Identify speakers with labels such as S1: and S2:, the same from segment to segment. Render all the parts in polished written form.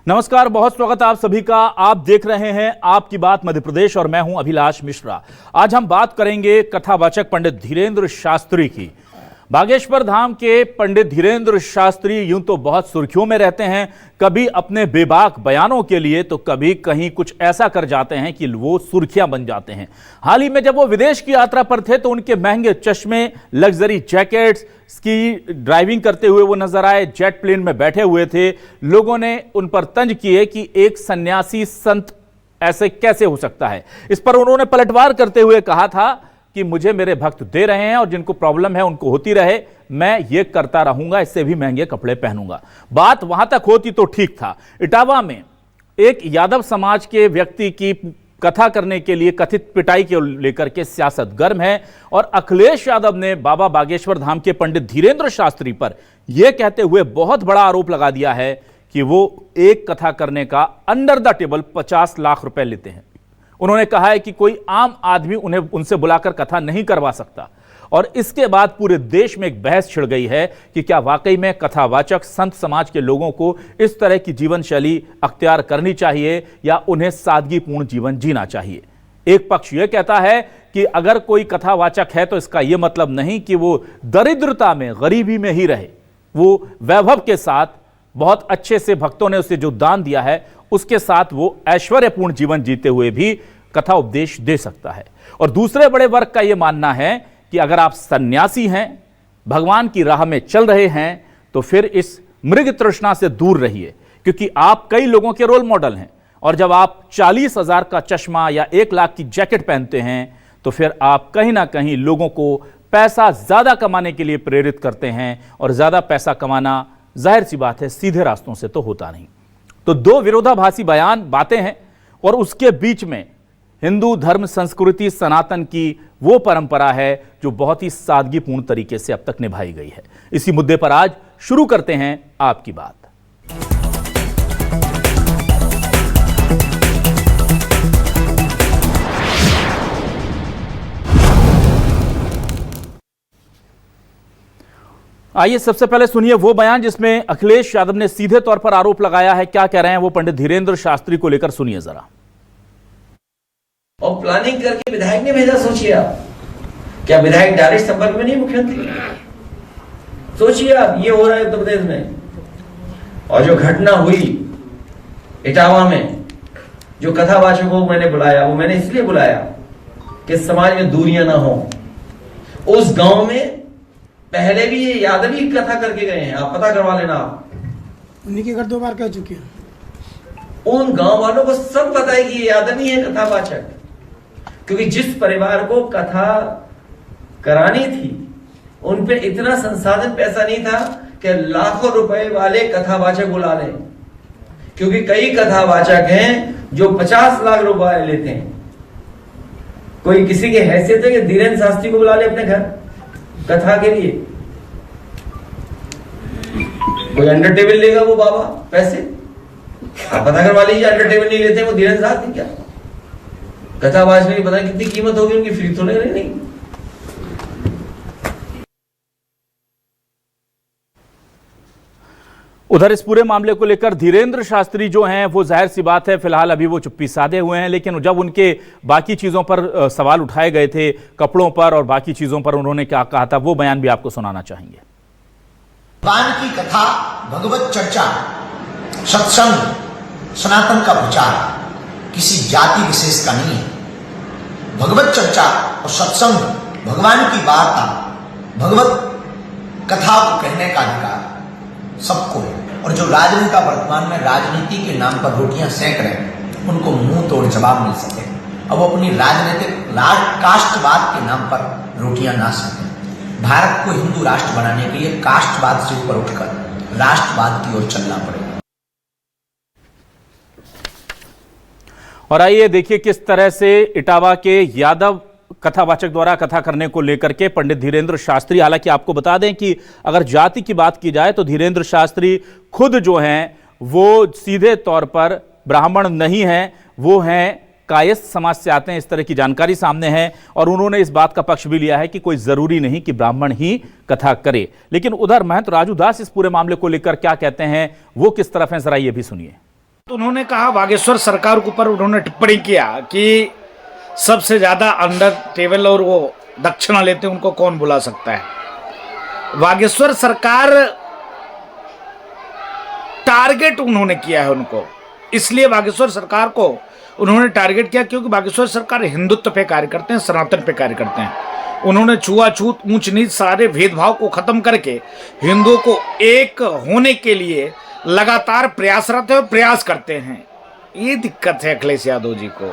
S1: नमस्कार, बहुत स्वागत आप सभी का। आप देख रहे हैं आपकी बात मध्य प्रदेश और मैं हूं अभिलाष मिश्रा। आज हम बात करेंगे कथावाचक पंडित धीरेन्द्र शास्त्री की। बागेश्वर धाम के पंडित धीरेन्द्र शास्त्री यूं तो बहुत सुर्खियों में रहते हैं, कभी अपने बेबाक बयानों के लिए तो कभी कहीं कुछ ऐसा कर जाते हैं कि वो सुर्खियां बन जाते हैं। हाल ही में जब वो विदेश की यात्रा पर थे तो उनके महंगे चश्मे, लग्जरी जैकेट्स, स्की ड्राइविंग करते हुए वो नजर आए, जेट प्लेन में बैठे हुए थे। लोगों ने उन पर तंज किए कि एक सन्यासी संत ऐसे कैसे हो सकता है। इस पर उन्होंने पलटवार करते हुए कहा था कि मुझे मेरे भक्त दे रहे हैं और जिनको प्रॉब्लम है उनको होती रहे, मैं ये करता रहूंगा, इससे भी महंगे कपड़े पहनूंगा। बात वहां तक होती तो ठीक था। इटावा में एक यादव समाज के व्यक्ति की कथा करने के लिए कथित पिटाई को लेकर के सियासत गर्म है और अखिलेश यादव ने बाबा बागेश्वर धाम के पंडित धीरेन्द्र शास्त्री पर यह कहते हुए बहुत बड़ा आरोप लगा दिया है कि वो एक कथा करने का अंडर द टेबल 50 लाख रुपए लेते हैं। उन्होंने कहा है कि कोई आम आदमी उन्हें उनसे बुलाकर कथा नहीं करवा सकता। और इसके बाद पूरे देश में एक बहस छिड़ गई है कि क्या वाकई में कथावाचक संत समाज के लोगों को इस तरह की जीवन शैली अख्तियार करनी चाहिए या उन्हें सादगीपूर्ण जीवन जीना चाहिए। एक पक्ष यह कहता है कि अगर कोई कथावाचक है तो इसका यह मतलब नहीं कि वो दरिद्रता में, गरीबी में ही रहे। वो वैभव के साथ, बहुत अच्छे से भक्तों ने उसे जो दान दिया है उसके साथ वो ऐश्वर्यपूर्ण जीवन जीते हुए भी कथा उपदेश दे सकता है। और दूसरे बड़े वर्ग का यह मानना है कि अगर आप सन्यासी हैं, भगवान की राह में चल रहे हैं, तो फिर इस मृग तृष्णा से दूर रहिए, क्योंकि आप कई लोगों के रोल मॉडल हैं। और जब आप 40,000 का चश्मा या 1 लाख की जैकेट पहनते हैं तो फिर आप कहीं ना कहीं लोगों को पैसा ज्यादा कमाने के लिए प्रेरित करते हैं। और ज्यादा पैसा कमाना जाहिर सी बात है सीधे रास्तों से तो होता नहीं। तो दो विरोधाभासी बातें हैं और उसके बीच में हिंदू धर्म, संस्कृति, सनातन की वो परंपरा है जो बहुत ही सादगीपूर्ण तरीके से अब तक निभाई गई है। इसी मुद्दे पर आज शुरू करते हैं आपकी बात। आइए सबसे पहले सुनिए वो बयान जिसमें अखिलेश यादव ने सीधे तौर पर आरोप लगाया है। क्या कह रहे हैं वो पंडित धीरेन्द्र शास्त्री को लेकर, सुनिए जरा।
S2: और प्लानिंग करके विधायक ने भेजा। सोचिए आप, क्या विधायक डायरेक्ट संपर्क में नहीं मुख्यमंत्री? सोचिए आप, ये हो रहा है उत्तर प्रदेश में। और जो घटना हुई इटावा में, जो कथावाचकों को मैंने बुलाया, वो मैंने इसलिए बुलाया कि समाज में दूरियां ना हो। उस गांव में पहले भी ये यादवी कथा करके गए हैं, आप पता करवा लेना। आप
S3: उन्हीं के घर 2 बार कह चुके हैं।
S2: उन गांव वालों को सब पता है कि ये यादवी है कथावाचक, क्योंकि जिस परिवार को कथा करानी थी उन पे इतना संसाधन, पैसा नहीं था कि लाखों रुपए वाले कथावाचक बुला लें। क्योंकि कई कथावाचक हैं जो 50 लाख रुपए लेते हैं। कोई किसी की हैसियत है कि धीरेन्द्र शास्त्री को बुला ले अपने घर कथा के लिए? कोई अंडर टेबल लेगा वो बाबा पैसे? आप पता करवा लीजिए, अंडर टेबल नहीं लेते वो धीरेन्द्र शास्त्री। क्या कथावाचक की पता कितनी कीमत होगी उनकी? फ्री तो नहीं।
S1: उधर इस पूरे मामले को लेकर धीरेन्द्र शास्त्री जो हैं वो जाहिर सी बात है फिलहाल अभी वो चुप्पी साधे हुए हैं। लेकिन जब उनके बाकी चीजों पर सवाल उठाए गए थे, कपड़ों पर और बाकी चीजों पर, उन्होंने क्या कहा था वो बयान भी आपको सुनाना चाहेंगे।
S4: भगवान की कथा, भगवत चर्चा, सत्संग, सनातन का प्रचार किसी जाति विशेष का नहीं है। भगवत चर्चा और सत्संग, भगवान की वार्ता, भगवत कथा को कहने का अधिकार सबको है। और जो राजनेता वर्तमान में राजनीति के नाम पर रोटियां सेंक रहे हैं, उनको मुंह तोड़ जवाब मिल सके। अब वो अपनी राजनीतिक कास्टवाद के नाम पर रोटियां ना सेंकें। भारत को हिंदू राष्ट्र बनाने के लिए कास्टवाद से ऊपर उठकर राष्ट्रवाद की ओर चलना पड़ेगा।
S1: और आइए देखिए किस तरह से इटावा के यादव कथावाचक द्वारा कथा करने को लेकर के पंडित धीरेन्द्र शास्त्री, हालांकि आपको बता दें कि अगर जाति की बात की जाए तो धीरेन्द्र शास्त्री खुद जो हैं वो सीधे तौर पर ब्राह्मण नहीं हैं, वो हैं कायस्थ समाज से आते हैं, इस तरह की जानकारी सामने है। और उन्होंने इस बात का पक्ष भी लिया है कि कोई जरूरी नहीं कि ब्राह्मण ही कथा करे। लेकिन उधर महंत राजू दास इस पूरे मामले को लेकर क्या कहते हैं, वो किस तरफ हैं, जरा ये भी सुनिए।
S5: तो उन्होंने कहा, बागेश्वर सरकार के ऊपर उन्होंने टिप्पणी किया कि सबसे ज्यादा अंडर टेबल और वो दक्षिणा लेते हैं उनको कौन बुला सकता है। बागेश्वर सरकार टारगेट उन्होंने किया है उनको, इसलिए बागेश्वर सरकार को उन्होंने टारगेट किया क्योंकि बागेश्वर सरकार हिंदुत्व पे कार्य करते हैं, सनातन पे कार्य करते हैं। उन्होंने छुआछूत, ऊंच नीच, सारे भेदभाव को खत्म करके हिंदुओं को एक होने के लिए लगातार प्रयासरत है और प्रयास करते हैं। ये दिक्कत है अखिलेश यादव जी को।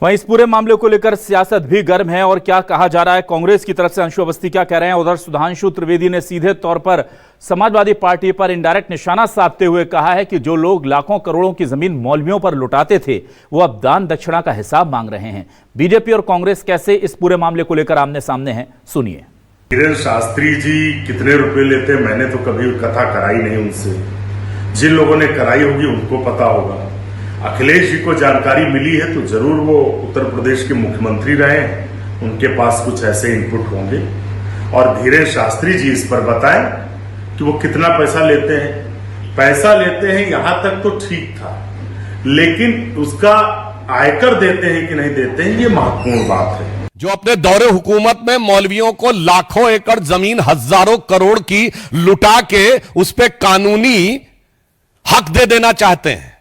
S1: वहीं इस पूरे मामले को लेकर सियासत भी गर्म है और क्या कहा जा रहा है, कांग्रेस की तरफ से अंशु अवस्थी क्या कह रहे हैं। उधर सुधांशु त्रिवेदी ने सीधे तौर पर समाजवादी पार्टी पर इनडायरेक्ट निशाना साधते हुए कहा है कि जो लोग लाखों करोड़ों की जमीन मौलवियों पर लुटाते थे वो अब दान दक्षिणा का हिसाब मांग रहे हैं। बीजेपी और कांग्रेस कैसे इस पूरे मामले को लेकर आमने सामने हैं, सुनिए।
S6: धीरेन्द्र शास्त्री जी कितने रुपए लेते हैं, मैंने तो कभी कथा कराई नहीं उनसे। जिन लोगों ने कराई होगी उनको पता होगा। अखिलेश जी को जानकारी मिली है तो जरूर वो उत्तर प्रदेश के मुख्यमंत्री रहे हैं, उनके पास कुछ ऐसे इनपुट होंगे। और धीरेन्द्र शास्त्री जी इस पर बताएं कि वो कितना पैसा लेते हैं। पैसा लेते हैं यहां तक तो ठीक था, लेकिन उसका आयकर देते हैं कि नहीं देते हैं, ये महत्वपूर्ण बात है।
S7: जो अपने दौरे हुकूमत में मौलवियों को लाखों एकड़ जमीन, हजारों करोड़ की लुटा के उस पे कानूनी हक दे देना चाहते हैं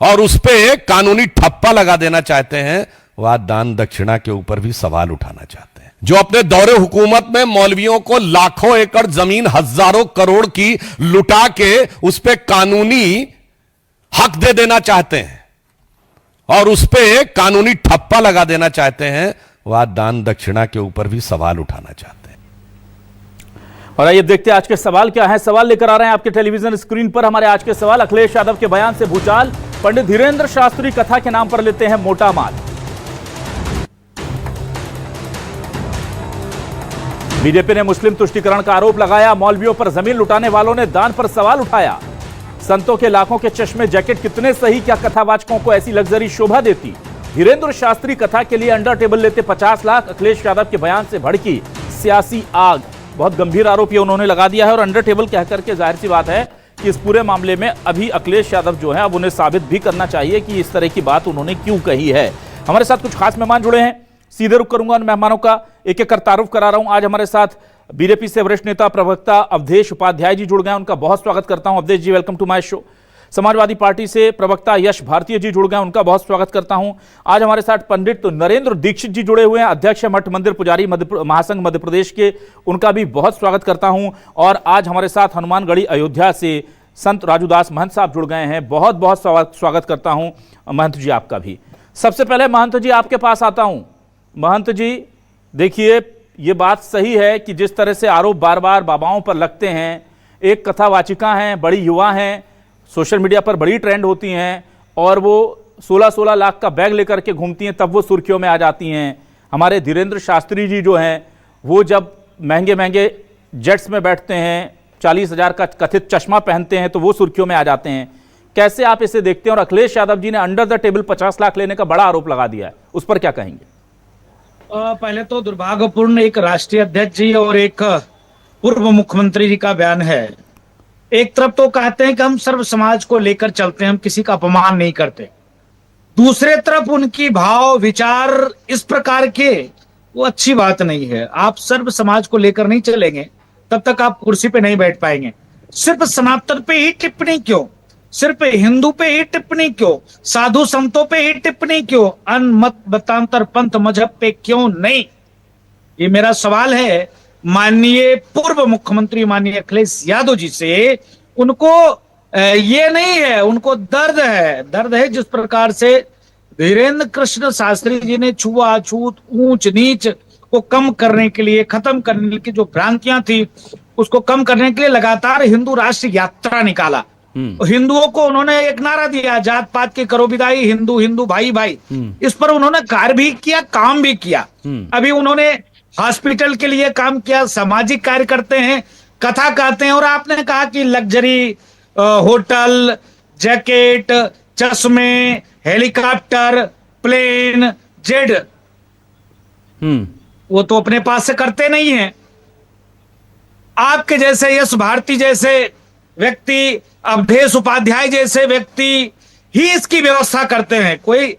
S7: और उस पे कानूनी ठप्पा लगा देना चाहते हैं, वह दान दक्षिणा के ऊपर भी सवाल उठाना चाहते हैं। जो अपने दौरे हुकूमत में मौलवियों को लाखों एकड़ जमीन, हजारों करोड़ की लुटा के उस पे कानूनी हक दे देना चाहते हैं और उस पे कानूनी ठप्पा लगा देना चाहते हैं, वह दान दक्षिणा के ऊपर भी सवाल उठाना चाहते हैं।
S1: और आइए देखते हैं आज के सवाल क्या है। सवाल लेकर आ रहे हैं आपके टेलीविजन स्क्रीन पर। हमारे आज के सवाल, अखिलेश यादव के बयान से भूचाल, पंडित धीरेन्द्र शास्त्री कथा के नाम पर लेते हैं मोटा माल। बीजेपी ने मुस्लिम तुष्टीकरण का आरोप लगाया, मौलवियों पर जमीन लुटाने वालों ने दान पर सवाल उठाया। संतों के लाखों के चश्मे जैकेट कितने सही, क्या कथावाचकों को ऐसी लग्जरी शोभा देती। धीरेन्द्र शास्त्री कथा के लिए अंडर टेबल लेते 50 लाख, अखिलेश यादव के बयान से भड़की सियासी आग। बहुत गंभीर आरोप ये उन्होंने लगा दिया है और अंडर टेबल कह करके जाहिर सी बात है कि इस पूरे मामले में अभी अखिलेश यादव जो है अब उन्हें साबित भी करना चाहिए कि इस तरह की बात उन्होंने क्यों कही है। हमारे साथ कुछ खास मेहमान जुड़े हैं, सीधे रुख करूंगा उन मेहमानों का, एक एक कर तारुफ करा रहा हूं। आज हमारे साथ बीजेपी से वरिष्ठ नेता प्रवक्ता अवधेश उपाध्याय जी जुड़ गए, उनका बहुत स्वागत करता हूं। Avadhesh ji, welcome to my show. Samajwadi Party से प्रवक्ता यश भारतीय जी जुड़ गए, उनका बहुत स्वागत करता हूं। आज हमारे साथ पंडित नरेंद्र दीक्षित जी जुड़े हुए हैं, अध्यक्ष मठ मंदिर पुजारी महासंघ मध्य प्रदेश के, उनका भी बहुत स्वागत करता हूं। और आज हमारे साथ हनुमानगढ़ी अयोध्या से संत राजूदास महंत साहब जुड़ गए हैं, बहुत बहुत स्वागत करता हूं महंत जी आपका भी। सबसे पहले महंत जी आपके पास आता हूं। महंत जी देखिए, ये बात सही है कि जिस तरह से आरोप बार बार बाबाओं पर लगते हैं, एक कथावाचिका हैं, बड़ी युवा हैं, सोशल मीडिया पर बड़ी ट्रेंड होती हैं और वो 16-16 लाख का बैग लेकर के घूमती हैं, तब वो सुर्खियों में आ जाती हैं। हमारे धीरेन्द्र शास्त्री जी जो हैं वो जब महंगे महंगे जेट्स में बैठते हैं, 40,000 का कथित चश्मा पहनते हैं, तो वो सुर्खियों में आ जाते हैं। कैसे आप इसे देखते हैं? और अखिलेश यादव जी ने अंडर द टेबल 50 लाख लेने का बड़ा आरोप लगा दिया है, उस पर क्या कहेंगे?
S5: पहले तो दुर्भाग्यपूर्ण एक राष्ट्रीय अध्यक्ष जी और एक पूर्व मुख्यमंत्री जी का बयान है। एक तरफ तो कहते हैं कि हम सर्व समाज को लेकर चलते हैं, हम किसी का अपमान नहीं करते, दूसरे तरफ उनकी भाव विचार इस प्रकार के, वो अच्छी बात नहीं है। आप सर्व समाज को लेकर नहीं चलेंगे तब तक आप कुर्सी पे नहीं बैठ पाएंगे। सिर्फ सनातन पे ही टिप्पणी क्यों, सिर्फ हिंदू पे ही टिप्पणी क्यों, साधु संतों पे ही टिप्पणी क्यों, अन्य मत मतांतर पंथ मजहब पे क्यों नहीं? ये मेरा सवाल है माननीय पूर्व मुख्यमंत्री माननीय अखिलेश यादव जी से। उनको ये नहीं है, उनको दर्द है जिस प्रकार से धीरेन्द्र कृष्ण शास्त्री जी ने छुआछूत, ऊंच नीच को कम करने के लिए, खत्म करने की जो भ्रांतियां थी उसको कम करने के लिए लगातार हिंदू राष्ट्र यात्रा निकाला। हिंदुओं को उन्होंने एक नारा दिया, जात पात की करो विदाई, हिंदू हिंदू भाई भाई। इस पर उन्होंने कार्य भी किया, काम भी किया। अभी उन्होंने हॉस्पिटल के लिए काम किया, सामाजिक कार्य करते हैं, कथा कहते हैं। और आपने कहा कि लग्जरी होटल, जैकेट, चश्मे, हेलीकॉप्टर, प्लेन, जेट, वो तो अपने पास से करते नहीं है। आपके जैसे यश भारती जैसे व्यक्ति, अवधेश उपाध्याय जैसे व्यक्ति ही इसकी व्यवस्था करते हैं। कोई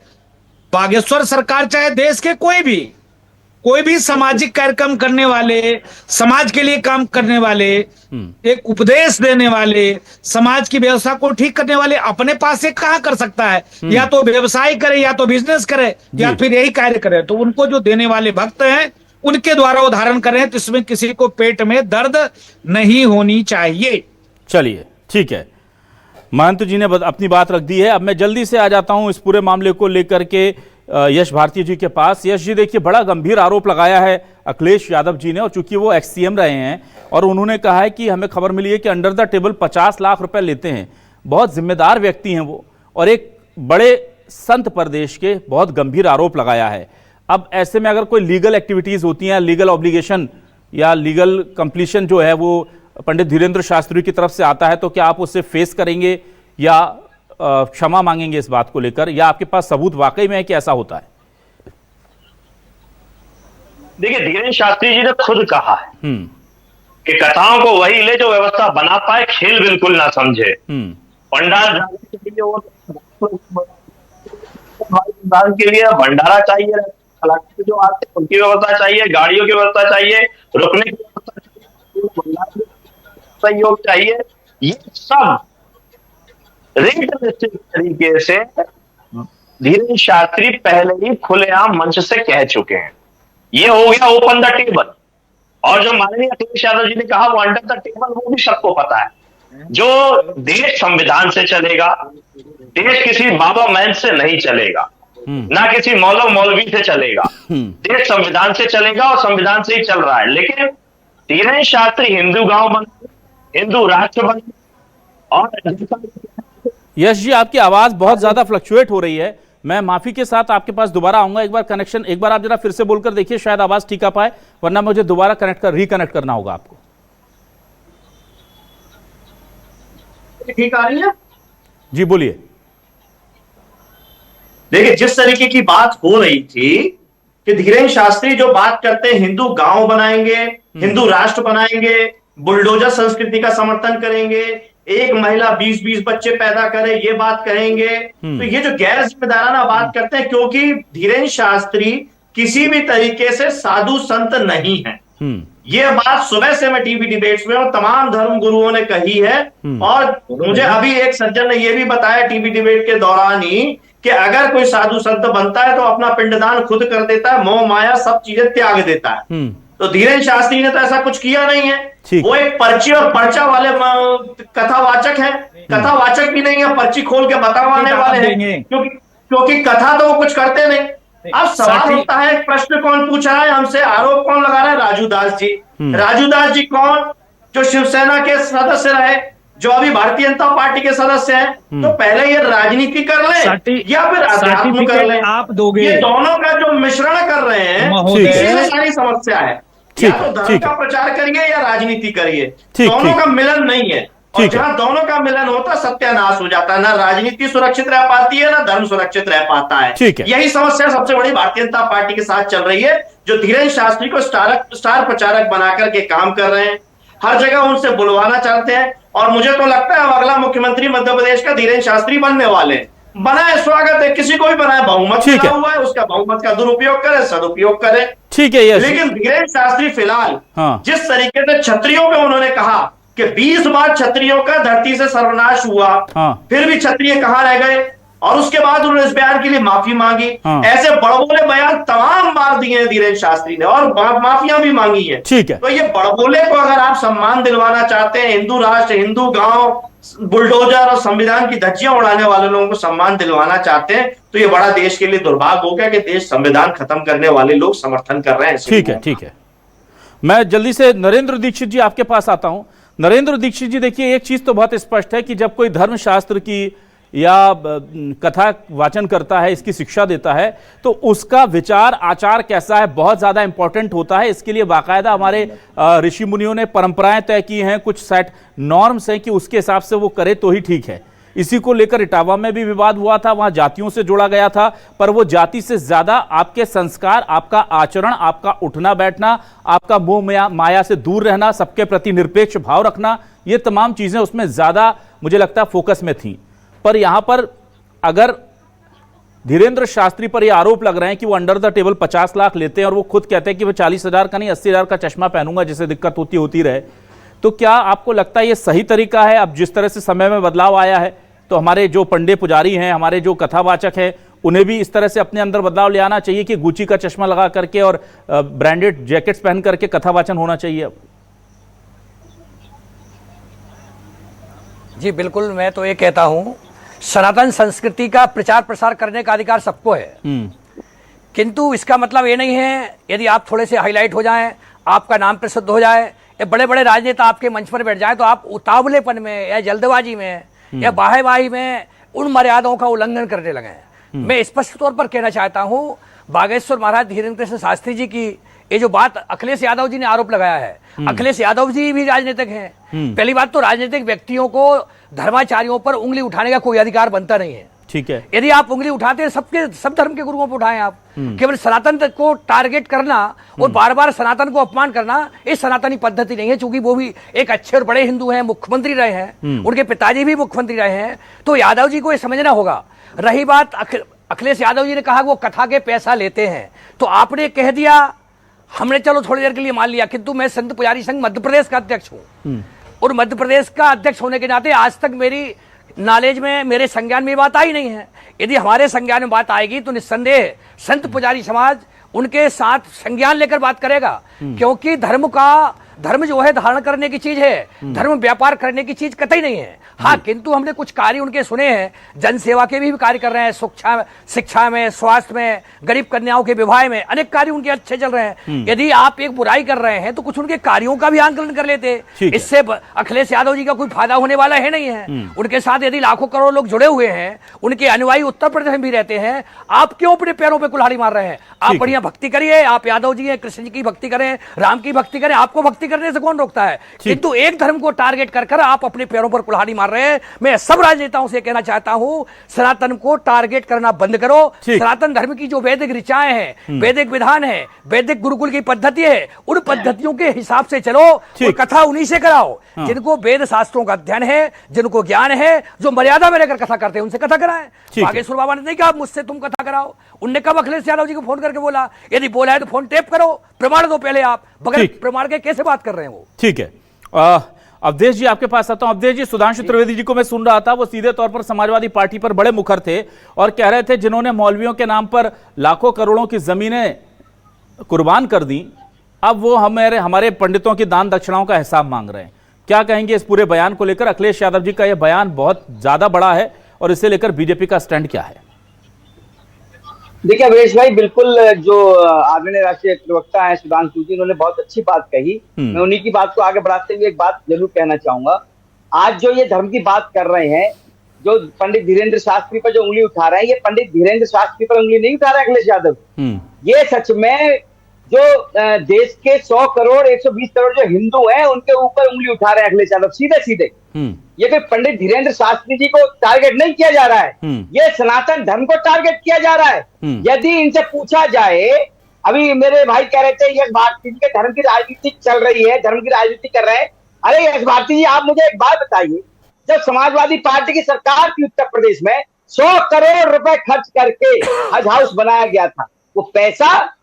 S5: बागेश्वर सरकार, चाहे देश के कोई भी सामाजिक कार्यक्रम करने वाले, समाज के लिए काम करने वाले, एक उपदेश देने वाले, समाज की व्यवस्था को ठीक करने वाले अपने पास से कहाँ कर सकता है? या तो व्यवसाय करे, या तो बिजनेस करे, या फिर यही कार्य करे। तो उनको जो देने वाले भक्त हैं उनके द्वारा उदाहरण कर रहे हैं, तो इसमें किसी को पेट में दर्द नहीं होनी चाहिए।
S1: चलिए ठीक है, महंत जी ने अपनी बात रख दी है। अब मैं जल्दी से आ जाता हूं इस पूरे मामले को लेकर के यश भारती जी के पास। यश जी देखिए, बड़ा गंभीर आरोप लगाया है अखिलेश यादव जी ने, और चूंकि वो एक्स सीएम रहे हैं और उन्होंने कहा है कि हमें खबर मिली है कि अंडर द टेबल 50 लाख रुपए लेते हैं। बहुत जिम्मेदार व्यक्ति हैं वो, और एक बड़े संत प्रदेश के, बहुत गंभीर आरोप लगाया है। अब ऐसे में अगर कोई लीगल एक्टिविटीज होती हैं, लीगल ऑब्लिगेशन या लीगल कंप्लीशन जो है वो पंडित धीरेन्द्र शास्त्री की तरफ से आता है, तो क्या आप उससे फेस करेंगे या क्षमा मांगेंगे इस बात को लेकर, या आपके पास सबूत वाकई में है कि ऐसा होता है?
S8: देखिए, धीरेन्द्र शास्त्री जी ने खुद कहा है कि कथाओं को वही ले जो व्यवस्था बना पाए, खेल बिल्कुल ना समझे। पंडाल के लिए भंडारा चाहिए, जो आते हैं उनकी व्यवस्था चाहिए, गाड़ियों की व्यवस्था चाहिए, रुकने की व्यवस्था चाहिए, सहयोग चाहिए। ये सब रियलिस्टिक तरीके से धीरेन्द्र शास्त्री पहले ही खुलेआम मंच से कह चुके हैं। ये हो गया ओपन द टेबल। और जो माननीय अखिलेश यादव जी ने कहा वो अंडर द टेबल, वो भी सबको पता है। जो देश संविधान से चलेगा, देश किसी बाबा महंत से नहीं चलेगा, ना किसी मौलवी मौलवी से चलेगा, देश संविधान से चलेगा और संविधान से ही चल रहा है। लेकिन धीरेन्द्र शास्त्री हिंदू गांव बने, हिंदू राष्ट्र बने। और
S1: यश जी, आपकी आवाज बहुत ज्यादा फ्लक्चुएट हो रही है, मैं माफी के साथ आपके पास दोबारा आऊंगा। एक बार कनेक्शन, एक बार आप जरा फिर से बोलकर देखिए, शायद आवाज ठीक आ पाए, वरना मुझे दोबारा रिकनेक्ट करना होगा आपको।
S9: ठीक आ रही है?
S1: जी बोलिए।
S9: देखिए, जिस तरीके की बात हो रही थी कि धीरेन्द्र शास्त्री जो बात करते हैं, हिंदू गांव बनाएंगे, हिंदू राष्ट्र बनाएंगे, बुलडोजर संस्कृति का समर्थन करेंगे, एक महिला 20-20 बच्चे पैदा करे, ये बात कहेंगे, तो ये जो गैर जिम्मेदाराना बात करते हैं, क्योंकि धीरेन्द्र शास्त्री किसी भी तरीके से साधु संत नहीं है। ये बात सुबह से मैं टीवी डिबेट्स में और तमाम धर्म गुरुओं ने कही है। और मुझे अभी एक सज्जन ने यह भी बताया टीवी डिबेट के दौरान ही कि अगर कोई साधु संत बनता है तो अपना पिंडदान खुद कर देता है, मोह माया सब चीजें त्याग देता है। तो धीरेन्द्र शास्त्री ने तो ऐसा कुछ किया नहीं है। वो एक पर्ची और पर्चा वाले कथावाचक है, कथावाचक भी नहीं है, पर्ची खोल के बताने वाले हैं, क्योंकि कथा तो वो कुछ करते नहीं। अब सवाल होता है, प्रश्न कौन पूछ रहा है हमसे, आरोप कौन लगा रहा है? राजू दास जी। राजू दास जी कौन? जो शिवसेना के सदस्य रहे, जो अभी भारतीय जनता पार्टी के सदस्य हैं। तो पहले ये राजनीति कर ले या फिर अध्यात्म कर ले, आप दोगे। ये दोनों का जो मिश्रण कर रहे हैं, इसमें सारी समस्या है। या तो धर्म का प्रचार करिए या राजनीति करिए, दोनों का मिलन नहीं है। और जहां दोनों का मिलन होता है, सत्यानाश हो जाता है। ना राजनीति सुरक्षित रह पाती है, ना धर्म सुरक्षित रह पाता है। यही समस्या सबसे बड़ी भारतीय जनता पार्टी के साथ चल रही है, जो धीरेन्द्र शास्त्री को स्टार प्रचारक बनाकर के काम कर रहे हैं, हर जगह उनसे बुलवाना चाहते हैं। और मुझे तो लगता है अब अगला मुख्यमंत्री मध्य प्रदेश का धीरेन्द्र शास्त्री बनने वाले हैं। बनाए, स्वागत है, किसी को भी बनाए, बहुमत मिला हुआ है, उसका बहुमत का दुरुपयोग करे, सदुपयोग करे।
S1: ठीक है।
S9: लेकिन धीरेन्द्र शास्त्री फिलहाल जिस तरीके से क्षत्रियों पे उन्होंने कहा कि 20 बार क्षत्रियों का धरती से सर्वनाश हुआ, फिर भी क्षत्रिय कहां रह गए, और उसके बाद उन्होंने इस बयान के लिए माफी मांगी। ऐसे बड़बोले बयान तमाम बार दिए हैं धीरेन्द्र शास्त्री ने, और माफियां भी मांगी है।
S1: ठीक है।
S9: तो ये बड़बोले को अगर आप सम्मान दिलवाना चाहते हैं, हिंदू राष्ट्र, हिंदू गांव, बुलडोजर और संविधान की धज्जियां उड़ाने वाले लोगों को सम्मान दिलवाना चाहते हैं, तो ये बड़ा देश के लिए दुर्भाग्य हो गया कि देश संविधान खत्म करने वाले लोग समर्थन कर रहे हैं।
S1: ठीक है, ठीक है। मैं जल्दी से नरेंद्र दीक्षित जी आपके पास आता हूं। नरेंद्र दीक्षित जी, देखिए, एक चीज तो बहुत स्पष्ट है कि जब कोई धर्मशास्त्र की या कथा वाचन करता है, इसकी शिक्षा देता है, तो उसका विचार आचार कैसा है बहुत ज्यादा इंपॉर्टेंट होता है। इसके लिए बाकायदा हमारे ऋषि मुनियों ने परंपराएं तय की हैं, कुछ सेट नॉर्म्स हैं कि उसके हिसाब से वो करे तो ही ठीक है। इसी को लेकर इटावा में भी विवाद हुआ था, वहां जातियों से जोड़ा गया था, पर वो जाति से ज्यादा आपके संस्कार, आपका आचरण, आपका उठना बैठना, आपका मोह माया से दूर रहना, सबके प्रति निरपेक्ष भाव रखना, ये तमाम चीजें उसमें ज्यादा मुझे लगता है फोकस में थी। पर यहां पर अगर धीरेंद्र शास्त्री पर यह आरोप लग रहे हैं कि वो अंडर द टेबल 50 लाख लेते हैं और वो खुद कहते हैं कि वो 40,000 का नहीं 80,000 का चश्मा पहनूंगा जिससे दिक्कत होती रहे, तो क्या आपको लगता है ये सही तरीका है? अब जिस तरह से समय में बदलाव आया है तो हमारे जो पंडे पुजारी हैं, हमारे जो कथावाचक हैं, उन्हें भी इस तरह से अपने अंदर बदलाव ले आना चाहिए कि गुची का चश्मा लगा करके और ब्रांडेड जैकेट्स पहन करके कथावाचन होना चाहिए अब?
S10: जी बिल्कुल, मैं तो ये कहता हूं सनातन संस्कृति का प्रचार प्रसार करने का अधिकार सबको है, किंतु इसका मतलब ये नहीं है यदि आप थोड़े से हाईलाइट हो जाएं, आपका नाम प्रसिद्ध हो जाए, या बड़े बड़े राजनेता आपके मंच पर बैठ जाएं तो आप उतावलेपन में या जल्दबाजी में या बाहेबाही में उन मर्यादाओं का उल्लंघन करने लगे। मैं स्पष्ट तौर पर कहना चाहता हूं, बागेश्वर महाराज धीरेन्द्र कृष्ण शास्त्री जी की ये जो बात अखिलेश यादव जी ने आरोप लगाया है, अखिलेश यादव जी भी राजनीतिक हैं। पहली बात तो राजनीतिक व्यक्तियों को धर्माचार्यों पर उंगली उठाने का कोई अधिकार बनता नहीं है।
S1: ठीक है,
S10: यदि आप उंगली उठाते हैं सब धर्म के गुरुओं पर उठाएं आप, केवल सनातन को टारगेट करना और बार बार सनातन को अपमान करना ये सनातनी पद्धति नहीं है। चूंकि वो भी एक अच्छे और बड़े हिंदू हैं, मुख्यमंत्री रहे हैं, उनके पिताजी भी मुख्यमंत्री रहे हैं, तो यादव जी को ये समझना होगा। रही बात अखिलेश यादव जी ने कहा वो कथा के पैसा लेते हैं, तो आपने कह दिया, हमने चलो थोड़ी देर के लिए मान लिया, किंतु मैं संत पुजारी संघ मध्य प्रदेश का अध्यक्ष हूं और मध्य प्रदेश का अध्यक्ष होने के नाते आज तक मेरी नॉलेज में, मेरे संज्ञान में बात आई नहीं है। यदि हमारे संज्ञान में बात आएगी तो निस्संदेह संत पुजारी समाज उनके साथ संज्ञान लेकर बात करेगा, क्योंकि धर्म जो है धारण करने की चीज है, धर्म व्यापार करने की चीज कतई नहीं है। हाँ, किंतु हमने कुछ कार्य उनके सुने हैं, जन सेवा के भी कार्य कर रहे हैं, शिक्षा में, स्वास्थ्य में, गरीब कन्याओं के विवाह में अनेक कार्य उनके अच्छे चल रहे हैं। यदि आप एक बुराई कर रहे हैं तो कुछ उनके कार्यों का भी आंकलन कर लेते। इससे अखिलेश यादव जी का कोई फायदा होने वाला है नहीं है। उनके साथ यदि लाखों करोड़ लोग जुड़े हुए हैं, उनके अनुयायी उत्तर प्रदेश में भी रहते हैं, आप क्यों अपने पैरों पर कुल्हाड़ी मार रहे हैं? आप बढ़िया भक्ति करिए, आप यादव जी हैं, कृष्ण जी की भक्ति करें, राम की भक्ति करें, आपको भक्ति करने से कौन रोकता है? किंतु एक धर्म को टारगेट कर आप अपने पैरों पर कुल्हाड़ी मार रहे हैं। मैं सब राजनेताओं से कहना चाहता हूं, सनातन को टारगेट करना बंद करो। सनातन धर्म की जो वैदिक ऋचाएं हैं, वैदिक विधान है, वैदिक गुरुकुल की पद्धति है, उन पद्धतियों के हिसाब से चलो और कथा उन्हीं से कराओ जिनको वेद शास्त्रों का अध्ययन है, जिनको ज्ञान है, जो मर्यादा में रहकर कथा करते हैं, उनसे कथा कराएं। बागेश्वर बाबा ने नहीं कहा मुझसे तुम कथा कराओ, उनने कब अखिलेश यादव जी को फोन करके बोला? यदि बोला है तो फोन टेप करो, प्रमाण दो पहले। आप बगैर प्रमाण के कैसे बात कर रहे हैं वो?
S1: ठीक है, अवधेश जी आपके पास आता हूं। अवधेश जी, सुधांशु त्रिवेदी जी को मैं सुन रहा था, वो सीधे तौर पर समाजवादी पार्टी पर बड़े मुखर थे और कह रहे थे जिन्होंने मौलवियों के नाम पर लाखों करोड़ों की जमीनें कुर्बान कर दी, अब वो हमारे पंडितों की दान दक्षिणाओं का हिसाब मांग रहे हैं। क्या कहेंगे इस पूरे बयान को लेकर? अखिलेश यादव जी का यह बयान बहुत ज्यादा बड़ा है और इसे लेकर बीजेपी का स्टैंड क्या है?
S11: देखिए अवधेश भाई, बिल्कुल जो आदरणीय राष्ट्रीय प्रवक्ता है सुधांशु जी, उन्होंने बहुत अच्छी बात कही। मैं उन्हीं की बात को आगे बढ़ाते हुए एक बात जरूर कहना चाहूंगा। आज जो ये धर्म की बात कर रहे हैं, जो पंडित धीरेन्द्र शास्त्री पर जो उंगली उठा रहे हैं, ये पंडित धीरेन्द्र शास्त्री पर उंगली नहीं उठा रहे अखिलेश यादव। ये सच में जो देश के 100 करोड़ 120 करोड़ जो हिंदू हैं उनके ऊपर उंगली उठा रहे हैं अखिलेश यादव, सीधे सीधे। ये कोई पंडित धीरेन्द्र शास्त्री जी को टारगेट नहीं किया जा रहा है, ये सनातन धर्म को टारगेट किया जा रहा है। यदि इनसे पूछा जाए, अभी मेरे भाई कह रहे थे यश भारती जी के धर्म की राजनीति चल रही है, धर्म की राजनीति कर रहे हैं। अरे यश भारती जी, आप मुझे एक बात बताइए, जब समाजवादी पार्टी की सरकार थी उत्तर प्रदेश में, 100 करोड़ रुपए खर्च करके हज हाउस बनाया गया था, वो पैसा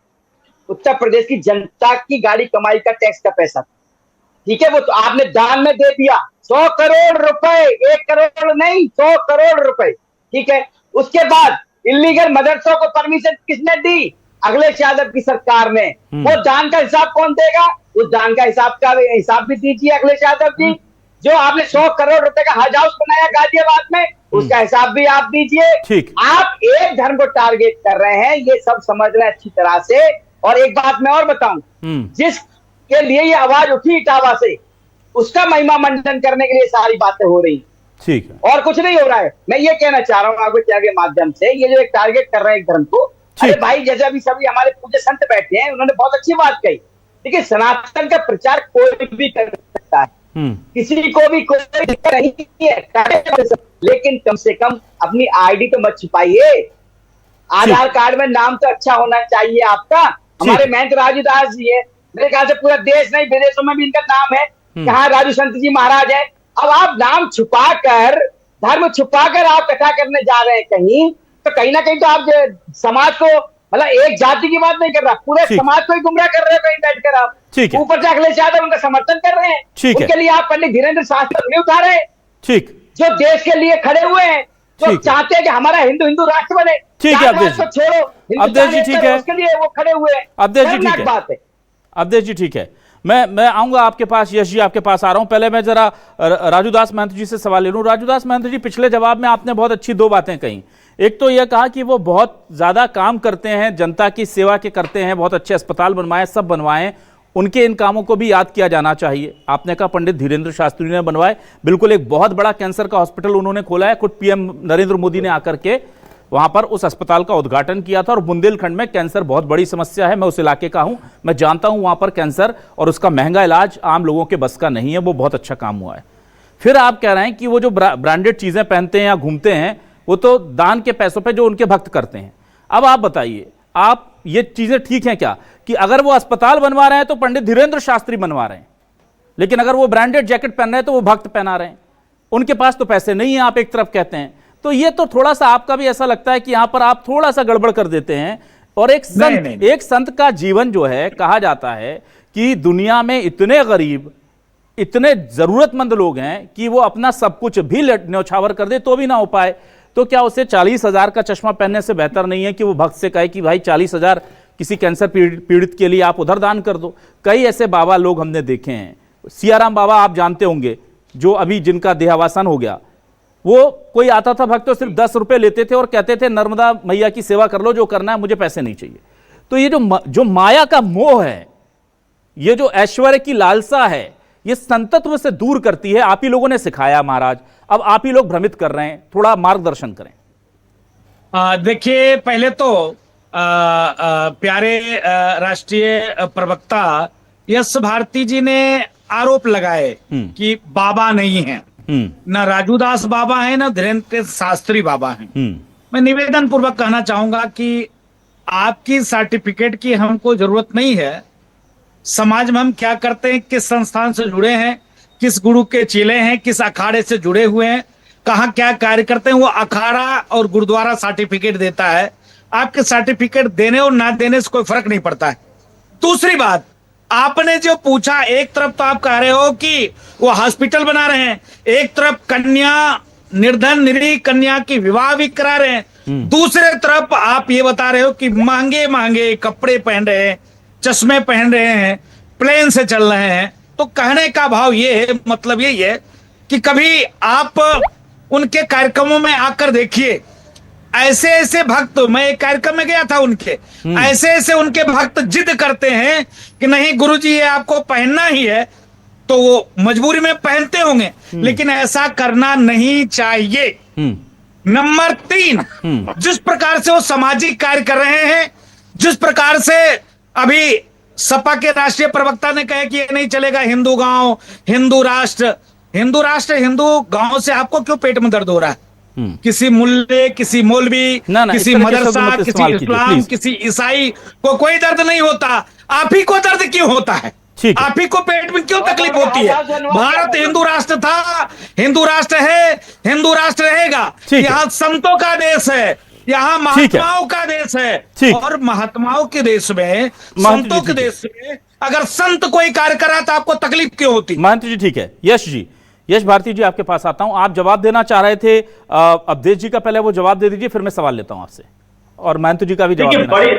S11: उत्तर प्रदेश की जनता की गाड़ी कमाई का टैक्स का पैसा था। ठीक है, वो तो आपने दान में दे दिया 100 करोड़ रुपए, 1 करोड़ नहीं 100 करोड़ रुपए। ठीक है, उसके बाद इलीगल मदरसों को परमिशन किसने दी? अखिलेश यादव की सरकार ने। वो दान का हिसाब कौन देगा? उस दान का हिसाब भी दीजिए अखिलेश यादव जी। जो आपने 100 करोड़ रुपए का हज हाउस बनाया गाजियाबाद में, उसका हिसाब भी आप दीजिए। आप एक धर्म को टारगेट कर रहे हैं, ये सब समझ रहे हैं अच्छी तरह से। और एक बात मैं और बताऊं, जिसके लिए ये आवाज उठी इटावा से, उसका महिमा मंडन करने के लिए सारी बातें हो रही।
S1: ठीक है,
S11: और कुछ नहीं हो रहा है। मैं ये कहना चाह रहा हूँ आपके के माध्यम से, ये जो एक टारगेट कर रहे हैं एक धर्म को, अरे भाई जैसे अभी सभी हमारे पूज्य संत बैठे हैं, उन्होंने बहुत अच्छी बात कही। देखिए, सनातन का प्रचार कोई भी कर सकता है, किसी को भी कोई दिक्कत नहीं है, लेकिन कम से कम अपनी आईडी तो मत छिपाइए। आधार कार्ड में नाम तो अच्छा होना चाहिए आपका। हमारे महंत राजू दास जी है, मेरे ख्याल से पूरा देश नहीं विदेशों में भी इनका नाम है, कहाँ राजू संत जी महाराज है, अब आप नाम छुपाकर, धर्म छुपाकर आप कथा करने जा रहे हैं कहीं, तो कहीं ना कहीं तो आप समाज को, मतलब एक जाति की बात नहीं कर रहा, पूरे
S1: ठीक।
S11: समाज को ही गुमराह कर रहे हो कहीं बैठकर आप।
S1: ठीक है।
S11: ऊपर से अखिलेश यादव उनका समर्थन कर रहे हैं,
S1: ठीक है।
S11: उनके लिए आप पंडित धीरेन्द्र शास्त्री नहीं उठा रहे,
S1: ठीक,
S11: जो देश के लिए खड़े हुए हैं, जो
S1: ठीक है।
S11: चाहते हैं कि हमारा हिंदू हिंदू राष्ट्र बने।
S1: ठीक है, अवधेश
S11: जातवाद को छोड़ो,
S1: अवधेश जी,
S11: हिंदुस्तान
S1: ठीक
S11: एक
S1: है।
S11: है, उसके लिए वो खड़े हुए हैं।
S1: अवधेश जी, ठीक
S11: शर्मनाक
S1: है।
S11: बात है।
S1: अवधेश जी, ठीक है। मैं आऊंगा आपके पास, यश जी आपके पास आ रहा हूं। पहले मैं जरा राजूदास महंत जी से सवाल ले लूं। राजूदास महंत जी, पिछले जवाब में आपने बहुत अच्छी दो बातें कही। एक तो यह कहा कि वो बहुत ज्यादा काम करते हैं, जनता की सेवा के करते हैं, बहुत अच्छे अस्पताल बनवाए, सब बनवाए, उनके इन कामों को भी याद किया जाना चाहिए। आपने कहा पंडित धीरेन्द्र शास्त्री ने बनवाए, बिल्कुल एक बहुत बड़ा कैंसर का हॉस्पिटल उन्होंने खोला है, खुद पीएम नरेंद्र मोदी ने आकर के वहां पर उस अस्पताल का उद्घाटन किया था। और बुंदेलखंड में कैंसर बहुत बड़ी समस्या है, मैं उस इलाके का हूं, मैं जानता हूं वहां पर कैंसर और उसका महंगा इलाज आम लोगों के बस का नहीं है, वो बहुत अच्छा काम हुआ है। फिर आप कह रहे हैं कि वो जो ब्रांडेड चीजें पहनते हैं या घूमते हैं, वो तो दान के पैसों पे जो उनके भक्त करते हैं। अब आप बताइए, आप ये चीजें ठीक हैं क्या कि अगर वो अस्पताल बनवा रहे हैं तो पंडित धीरेन्द्र शास्त्री बनवा रहे हैं, लेकिन अगर वो ब्रांडेड जैकेट पहन रहे हैं तो वो भक्त पहना रहे हैं, उनके पास तो पैसे नहीं है, आप एक तरफ कहते हैं। तो ये तो थोड़ा सा आपका भी ऐसा लगता है कि यहां पर आप थोड़ा सा गड़बड़ कर देते हैं। और एक संत का जीवन जो है, कहा जाता है कि दुनिया में इतने गरीब, इतने जरूरतमंद लोग हैं कि वो अपना सब कुछ भी न्यौछावर कर दे तो भी ना हो पाए। तो क्या उसे 40,000 का चश्मा पहनने से बेहतर नहीं है कि वो भक्त से कहे कि भाई 40,000 किसी कैंसर पीड़ित के लिए आप उधर दान कर दो। कई ऐसे बाबा लोग हमने देखे हैं। सियाराम बाबा आप जानते होंगे, जो अभी जिनका देहावसान हो गया, वो कोई आता था भक्त तो सिर्फ 10 रुपए लेते थे और कहते थे नर्मदा मैया की सेवा कर लो, जो करना है, मुझे पैसे नहीं चाहिए। तो ये जो माया का मोह है, ये जो ऐश्वर्य की लालसा है, ये संतत्व से दूर करती है। आप ही लोगों ने सिखाया महाराज, अब आप ही लोग भ्रमित कर रहे हैं, थोड़ा मार्गदर्शन करें।
S5: देखिए, पहले तो प्यारे राष्ट्रीय प्रवक्ता यश भारती जी ने आरोप लगाए कि बाबा नहीं है, न राजूदास बाबा है, न धीरेन्द्र शास्त्री बाबा हैं। मैं निवेदन पूर्वक कहना चाहूंगा कि आपकी सर्टिफिकेट की हमको जरूरत नहीं है। समाज में हम क्या करते हैं, किस संस्थान से जुड़े हैं, किस गुरु के चेले हैं, किस अखाड़े से जुड़े हुए हैं, कहाँ क्या कार्य करते हैं, वो अखाड़ा और गुरुद्वारा सर्टिफिकेट देता है। आपके सर्टिफिकेट देने और ना देने से कोई फर्क नहीं पड़ता है। दूसरी बात, आपने जो पूछा, एक तरफ तो आप कह रहे हो कि वो हॉस्पिटल बना रहे हैं, एक तरफ कन्या निर्धन निरीह कन्या की विवाह भी करा रहे हैं, दूसरे तरफ आप ये बता रहे हो कि महंगे महंगे कपड़े पहन रहे हैं, चश्मे पहन रहे हैं, प्लेन से चल रहे हैं। तो कहने का भाव ये है, मतलब यही है कि कभी आप उनके कार्यक्रमों में आकर देखिए, ऐसे ऐसे भक्त, मैं एक कार्यक्रम में गया था उनके, ऐसे ऐसे उनके भक्त जिद करते हैं कि नहीं गुरुजी ये आपको पहनना ही है, तो वो मजबूरी में पहनते होंगे, लेकिन ऐसा करना नहीं चाहिए। नंबर 3, जिस प्रकार से वो सामाजिक कार्य कर रहे हैं, जिस प्रकार से अभी सपा के राष्ट्रीय प्रवक्ता ने कहा कि ये नहीं चलेगा, हिंदू गांव, हिंदू राष्ट्र, हिंदू राष्ट्र, हिंदू गांव से आपको क्यों पेट में दर्द हो रहा है? किसी मुल्ले, किसी मौलवी, किसी मदरसा, किसी इस्लाम, किसी ईसाई को कोई दर्द नहीं होता, आप ही को दर्द क्यों होता है? आप ही को पेट में क्यों तकलीफ होती है? भारत हिंदू राष्ट्र था, हिंदू राष्ट्र है, हिंदू राष्ट्र रहेगा। यहाँ संतों का देश है, यहाँ महात्माओं का देश है, और महात्माओं के देश में, संतों के देश में अगर संत कोई कार्य करा तो आपको तकलीफ क्यों होती?
S1: महंत जी, ठीक है। यश जी, यश भारती जी आपके पास आता हूं। आप जवाब देना चाह रहे थे अवधेश जी का, पहले वो जवाब दे दीजिए, फिर मैं सवाल लेता हूं आपसे, और महंत जी का भी जवाब देना।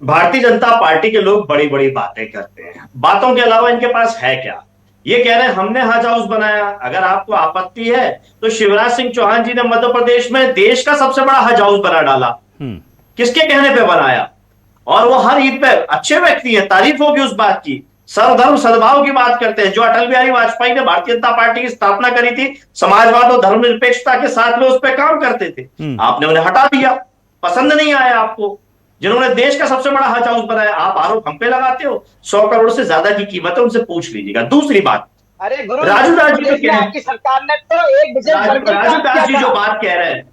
S9: भारतीय जनता पार्टी के लोग बड़ी बड़ी बातें करते हैं, बातों के अलावा इनके पास है क्या? ये कह रहे हैं हमने हज हाउस बनाया। अगर आपको आपत्ति है तो शिवराज सिंह चौहान जी ने मध्य प्रदेश में देश का सबसे बड़ा हज हाउस बना डाला। किसके कहने पे बनाया? और वो हर ईद पे अच्छे व्यक्ति है, तारीफ होगी उस बात की, सर्वधर्म सद्भाव की बात करते हैं। जो अटल बिहारी वाजपेयी ने भारतीय जनता पार्टी की स्थापना करी थी, समाजवाद और धर्मनिरपेक्षता के साथ में उस पर काम करते थे, आपने उन्हें हटा दिया, पसंद नहीं आया आपको। जिन्होंने देश का सबसे बड़ा हज हाउस बनाया, आप आरोप हम पे लगाते हो। 100 करोड़ से ज्यादा की कीमत है, उनसे पूछ लीजिएगा। दूसरी बात, राजू दास जी
S11: आपकी सरकार ने तो एक
S9: राजू दास जी जो बात कह रहे हैं,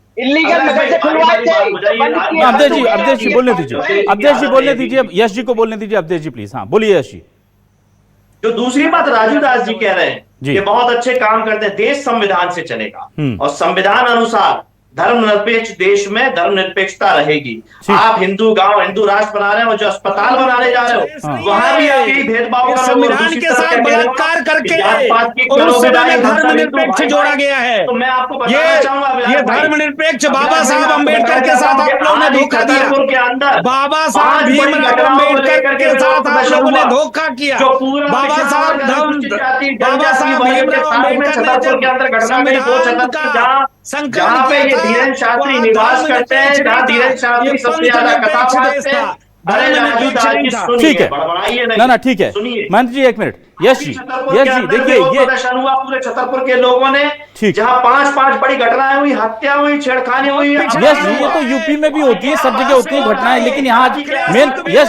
S1: अवधेश जी बोलने दीजिए, अवधेश जी बोलने दीजिए, यश जी को बोलने दीजिए। अवधेश जी प्लीज, हाँ बोलिए यश जी।
S9: जो दूसरी बात राजू दास जी कह रहे हैं, ये बहुत अच्छे काम करते हैं। देश संविधान से चलेगा और संविधान अनुसार धर्मनिरपेक्ष देश में धर्मनिरपेक्षता रहेगी। आप हिंदू गांव, हिंदू राष्ट्र बना रहे हो, जो अस्पताल बनाने जा रहे हो वहां भी आप यही भेदभाव कर रहे हो।
S5: संविधान के साथ बलात्कार करके और उस समय धर्मनिरपेक्ष जोड़ा गया है।
S9: तो मैं आपको बताना चाहूंगा,
S5: ये धर्मनिरपेक्ष बाबा साहब अम्बेडकर के साथ आप लोगों ने धोखा दिया।
S9: के अंदर
S5: बाबा साहब भीमराव अम्बेडकर के साथ आप लोगों ने धोखा किया। बाबा साहब भीमराव अम्बेडकर ने जब संविधान का संकलन किया था,
S9: धीरेन्द्र शास्त्री निवास करते हैं, जहाँ धीरेन्द्र शास्त्री सबसे ज्यादा कथा पढ़ते हैं।
S1: ठीक है, ना ठीक है। महंत जी एक मिनट। यश जी देखिए, ये
S9: प्रदर्शन हुआ पूरे छतरपुर के लोगों ने, जहाँ 5 बड़ी घटनाएं हुई, हत्या हुई, छेड़खानी हुई।
S1: यश जी, ये तो यूपी में भी होती है, सब जगह होती है घटनाएं, लेकिन यहाँ मेन यश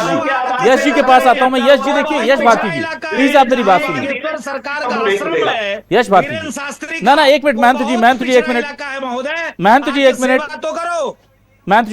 S1: जी के पास आता हूं मैं। यश जी देखिए, यश भारती जी प्लीज आप मेरी बात सुनिए। यश भारती जी, ना एक मिनट। महंत जी एक मिनट। महंत जी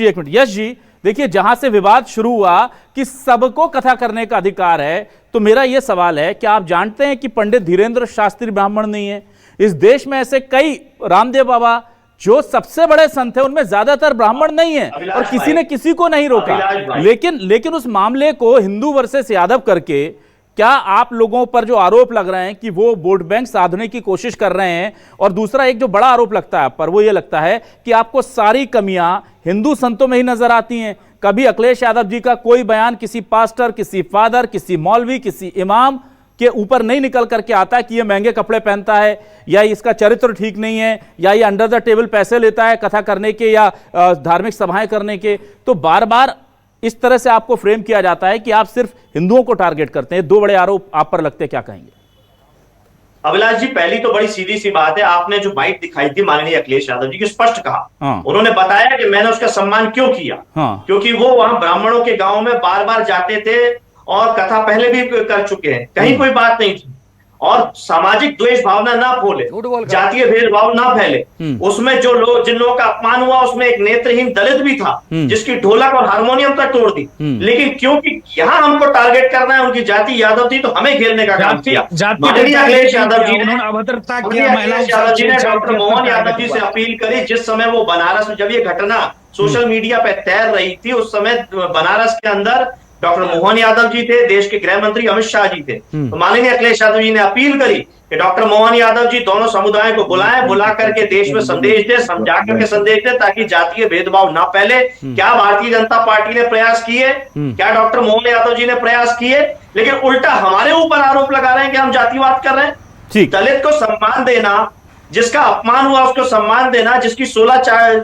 S1: एक मिनट। यश जी देखिए, जहां से विवाद शुरू हुआ कि सबको कथा करने का अधिकार है, तो मेरा यह सवाल है कि आप जानते हैं कि पंडित धीरेन्द्र शास्त्री ब्राह्मण नहीं है? इस देश में ऐसे कई, रामदेव बाबा जो सबसे बड़े संत हैं उनमें ज्यादातर ब्राह्मण नहीं है और किसी ने किसी को नहीं रोका। लेकिन उस मामले को हिंदू वर्सेस यादव करके क्या आप लोगों पर जो आरोप लग रहे हैं कि वो वोट बैंक साधने की कोशिश कर रहे हैं, और दूसरा एक जो बड़ा आरोप लगता है आप पर, वो ये लगता है कि आपको सारी कमियां हिंदू संतों में ही नजर आती हैं। कभी अखिलेश यादव जी का कोई बयान किसी पास्टर, किसी फादर, किसी मौलवी, किसी इमाम के ऊपर नहीं निकल करके आता है कि ये महंगे कपड़े पहनता है, या इसका चरित्र ठीक नहीं है, या ये अंडर द टेबल पैसे लेता है कथा करने के या धार्मिक सभाएं करने के। तो बार बार इस तरह से आपको फ्रेम किया जाता है कि आप सिर्फ हिंदुओं को टारगेट करते हैं। 2 बड़े आरोप आप पर लगते हैं, क्या कहेंगे?
S9: अभिलाष जी, पहली तो बड़ी सीधी सी बात है, आपने जो बाइट दिखाई थी माननीय अखिलेश यादव जी की, स्पष्ट कहा। उन्होंने बताया कि मैंने उसका सम्मान क्यों किया। क्योंकि वो वहां ब्राह्मणों के गांव में बार बार जाते थे और कथा पहले भी कर चुके हैं, कहीं कोई बात नहीं थी। और सामाजिक द्वेष भावना ना फैले, जातीय भेदभाव ना फैले। उसमें जो लोग, जिन लोगों का अपमान हुआ, उसमें एक नेत्रहीन दलित भी था जिसकी ढोलक और हारमोनियम तक तोड़ दी। लेकिन क्योंकि यहाँ हमको टारगेट करना है, उनकी जाति यादव थी, तो हमें घेरने का काम किया। माननीय अखिलेश यादव जी ने डॉक्टर मोहन यादव जी से अपील करी, जिस समय वो बनारस में, जब ये घटना सोशल मीडिया पे तैर रही थी, उस समय बनारस के अंदर डॉक्टर मोहन यादव जी थे, देश के गृह मंत्री अमित शाह जी थे। तो माननीय अखिलेश यादव जी ने अपील करी कि डॉक्टर मोहन यादव जी दोनों समुदायों को बुलाएं, बुला करके देश में संदेश दे, समझा करके संदेश दे, ताकि जातीय भेदभाव ना फैले। क्या भारतीय जनता पार्टी ने प्रयास किए? क्या डॉक्टर मोहन यादव जी ने प्रयास किए? लेकिन उल्टा हमारे ऊपर आरोप लगा रहे हैं कि हम जातिवाद कर रहे हैं। दलित को सम्मान देना, जिसका अपमान हुआ उसको सम्मान देना, जिसकी 16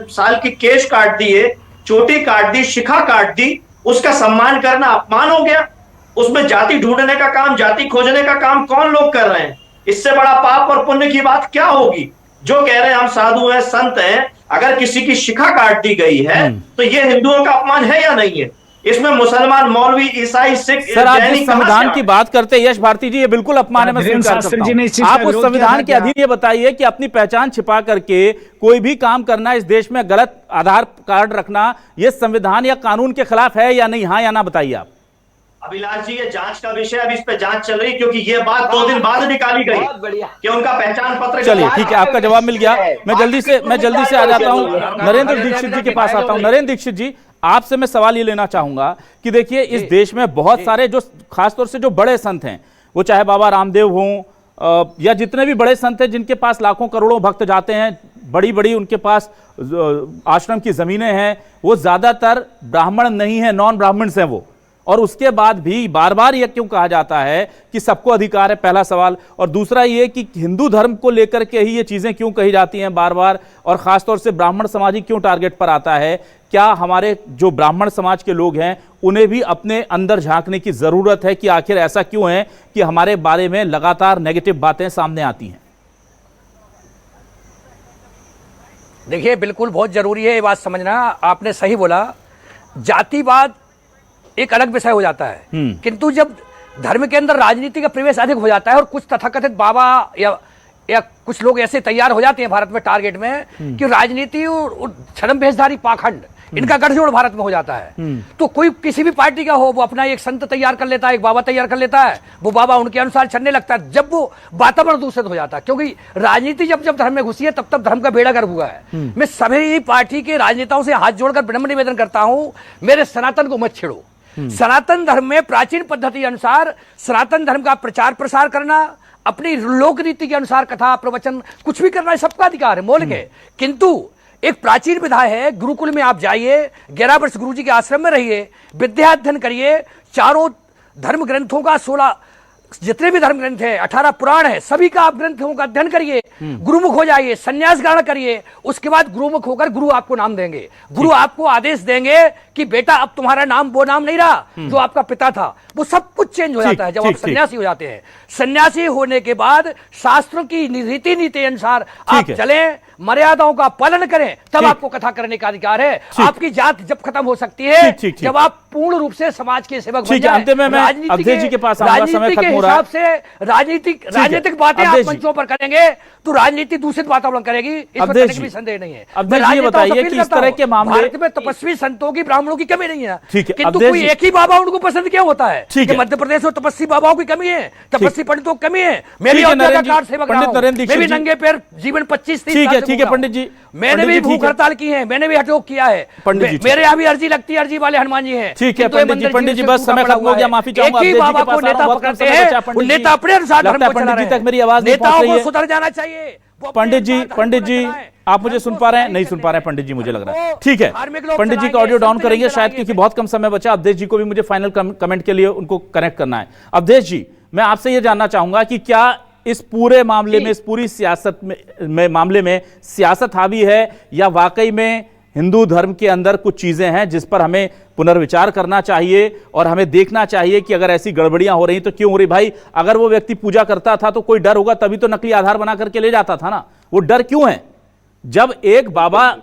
S9: साल की केश काट दी है, चोटी काट दी, शिखा काट दी, उसका सम्मान करना अपमान हो गया। उसमें जाति ढूंढने का काम, जाति खोजने का काम कौन लोग कर रहे हैं? इससे बड़ा पाप और पुण्य की बात क्या होगी? जो कह रहे हैं हम साधु हैं, संत हैं, अगर किसी की शिखा काट दी गई है तो ये हिंदुओं का अपमान है या नहीं है? इसमें मुसलमान, मौलवी, ईसाई, सिख,
S1: सर, आप जिस संविधान की बात करते हैं यश भारती जी, ये बिल्कुल अपमान है, मैं स्वीकार करता हूं। आप उस संविधान के अधीन ये बताइए कि अपनी पहचान छिपा करके कोई भी काम करना, इस देश में गलत आधार कार्ड रखना, ये संविधान या कानून के खिलाफ है या नहीं? हाँ या ना बताइए आप।
S9: अभिलाष जी, ये जांच का विषय, अभी इस पे जांच चल रही, क्योंकि ये बात 2 दिन बाद निकाली गई कि उनका पहचान पत्र।
S1: चलिए ठीक है, आपका जवाब मिल गया। मैं जल्दी से आ जाता हूं, नरेंद्र दीक्षित जी के पास आता हूं। नरेंद्र दीक्षित जी, आपसे मैं सवाल ये लेना चाहूंगा कि देखिए, इस देश में बहुत सारे जो खासतौर से जो बड़े संत हैं, वो चाहे बाबा रामदेव हों या जितने भी बड़े संत हैं जिनके पास लाखों करोड़ों भक्त जाते हैं, बड़ी बड़ी उनके पास आश्रम की जमीनें हैं, वो ज्यादातर ब्राह्मण नहीं है, नॉन ब्राह्मण्स हैं वो। और उसके बाद भी बार बार यह क्यों कहा जाता है कि सबको अधिकार है? पहला सवाल। और दूसरा ये कि हिंदू धर्म को लेकर के ही ये चीजें क्यों कही जाती हैं बार बार, और खासतौर से ब्राह्मण समाज ही क्यों टारगेट पर आता है? क्या हमारे जो ब्राह्मण समाज के लोग हैं उन्हें भी अपने अंदर झांकने की जरूरत है कि आखिर ऐसा क्यों है कि हमारे बारे में लगातार नेगेटिव बातें सामने आती हैं?
S10: देखिए, बिल्कुल बहुत जरूरी है ये बात समझना। आपने सही बोला, जातिवाद एक अलग विषय हो जाता है, किंतु जब धर्म के अंदर राजनीति का प्रवेश अधिक हो जाता है और कुछ तथाकथित बाबा या कुछ लोग ऐसे तैयार हो जाते हैं भारत में टारगेट में कि राजनीति और छद्म भेषधारी पाखंड इनका गठजोड़ भारत में हो जाता है। तो कोई किसी भी पार्टी का हो, वो अपना एक संत तैयार कर लेता है, एक बाबा तैयार कर लेता है, वो बाबा उनके अनुसार चलने लगता है। जब वो वातावरण दूषित हो जाता है, क्योंकि राजनीति जब जब धर्म में घुसी है तब तब धर्म का बेड़ा गर्क हुआ है। मैं सभी पार्टी के राजनेताओं से हाथ जोड़कर विनम्र निवेदन करता हूं, मेरे सनातन को मत छेड़ो। सनातन धर्म में प्राचीन पद्धति अनुसार सनातन धर्म का प्रचार प्रसार करना, अपनी लोक रीति के अनुसार कथा प्रवचन कुछ भी करना सबका अधिकार है, मौलिक है। किंतु एक प्राचीन विधा है, गुरुकुल में आप जाइए, 11 वर्ष गुरुजी के आश्रम में रहिए, विद्या अध्ययन करिए, चारों धर्म ग्रंथों का 16 जितने भी धर्म ग्रंथ है, 18 पुराण है, सभी का आप ग्रंथों का अध्ययन करिए, गुरुमुख हो जाइए, संन्यास ग्रहण करिए। उसके बाद गुरुमुख होकर गुरु आपको नाम देंगे, गुरु आपको आदेश देंगे कि बेटा अब तुम्हारा नाम वो नाम नहीं रहा जो आपका पिता था। वो सब कुछ चेंज हो जाता है जब आप सन्यासी हो जाते हैं। सन्यासी होने के बाद शास्त्रों की रीति नीति अनुसार आप चलें, मर्यादाओं का पालन करें, तब आपको कथा करने का अधिकार है। आपकी जात जब खत्म हो सकती है जब आप पूर्ण रूप से समाज के सेवक बन जाएं।
S1: अवधेश जी के पास आऊंगा, समय खत्म हो रहा है।
S10: हिसाब से राजनीतिक बातें आप मंचों पर करेंगे तो राजनीति दूषित वातावरण करेगी, इसमें कहीं भी संदेह नहीं है।
S1: अवधेश जी बताइए कि इस तरह के मामले
S10: भारत में तपस्वी संतों की, ब्राह्मणों की कमी नहीं है, किंतु कोई एक ही बाबा उनको पसंद क्यों होता है? मध्य प्रदेश में तपस्वी बाबाओं की कमी है, तपस्वी पंडितों की कमी है। मैं भी सेवक रहा हूं, मैं भी नंगे पैर जीवन 25-30 साल।
S1: ठीक है पंडित जी,
S10: मैंने भी भूख हड़ताल की है, मैंने भी हटयोग किया है, मेरे यहाँ भी अर्जी लगती है, अर्जी वाले हनुमान जी हैं।
S1: ठीक है पंडित जी, बस समय खत्म हो गया, माफी चाहूंगा।
S10: एक ही बाबा को नेता पकड़ते हैं, नेता अपने अनुसार धर्म को चला रहे हैं।
S1: मेरी आवाज
S10: नेताओं को सुधर जाना चाहिए।
S1: पंडित जी आप मुझे सुन पा रहे हैं? नहीं सुन पा रहे हैं पंडित जी, मुझे लग रहा है। ठीक है, पंडित जी का ऑडियो डाउन करेंगे शायद, क्योंकि बहुत कम समय बचा। अवधेश जी को भी मुझे फाइनल कमेंट के लिए उनको कनेक्ट करना है। अवधेश जी, मैं आपसे यह जानना चाहूंगा कि क्या इस पूरे मामले में, इस पूरी सियासत में मामले में सियासत हावी है, या वाकई में हिंदू धर्म के अंदर कुछ चीजें हैं जिस पर हमें पुनर्विचार करना चाहिए और हमें देखना चाहिए कि अगर ऐसी गड़बड़ियां हो रही तो क्यों हो रही? भाई, अगर वो व्यक्ति पूजा करता था तो कोई डर होगा, तभी तो नकली आधार बना करके ले जाता था ना। वो डर क्यों है? जब एक बाबा